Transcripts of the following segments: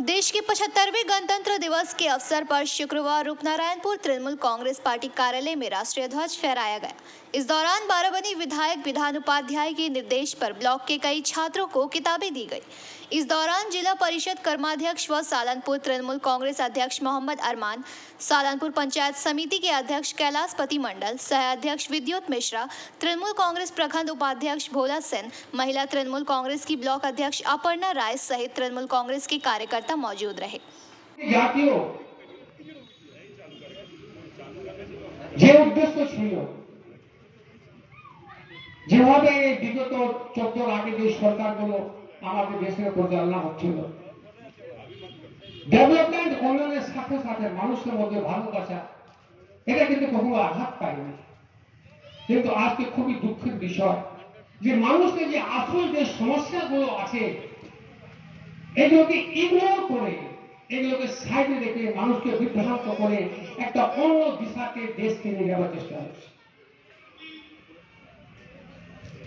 देश के 75वें गणतंत्र दिवस के अवसर पर शुक्रवार रूपनारायणपुर तृणमूल कांग्रेस पार्टी कार्यालय में राष्ट्रीय ध्वज फहराया गया। इस दौरान बाराबनी विधायक विधान उपाध्याय के निर्देश पर ब्लॉक के कई छात्रों को किताबें दी गई। इस दौरान जिला परिषद कर्माध्यक्ष व सालनपुर तृणमूल कांग्रेस अध्यक्ष मोहम्मद अरमान, सालनपुर पंचायत समिति के अध्यक्ष कैलाशपति मंडल, सह अध्यक्ष विद्युत मिश्रा, तृणमूल कांग्रेस प्रखंड उपाध्यक्ष भोला सेन, महिला तृणमूल कांग्रेस की ब्लॉक अध्यक्ष अपर्णा राय सहित तृणमूल कांग्रेस के कार्यकर्ता मौजूद रहे। যেভাবে বিগত 14 আগে যে সরকারগুলো আমাদের দেশের পরিচালনা হচ্ছিল, ডেভেলপমেন্ট উন্নয়নের সাথে সাথে মানুষের মধ্যে ভালোবাসা এটা কিন্তু কখনো আঘাত পায়নি। কিন্তু আজকে খুবই দুঃখের বিষয় যে মানুষের যে আসল যে সমস্যাগুলো আছে এগুলোকে ইগনোর করে, এগুলোকে সাইডে রেখে মানুষকে বিভ্রান্ত করে একটা অন্য দিশাতে দেশকে নিয়ে যাওয়ার চেষ্টা হচ্ছে।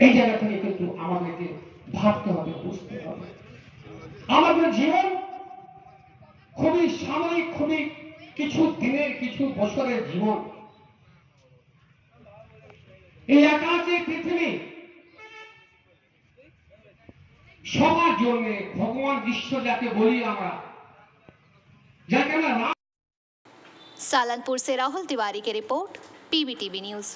এই জায়গা থেকে কিন্তু আমাদেরকে ভাবতে হবে, বুঝতে হবে আমাদের জীবন খুবই সাময়িক, খুবই কিছু দিনের, কিছু বছরের জীবন। এই আকাশে পৃথিবী সবার জন্য ভগবান ঈশ্বর যাকে বলি আমরা, যাকে আমরা। सालनपुर से राहुल तिवारी की रिपोर्ट, PBTV न्यूज।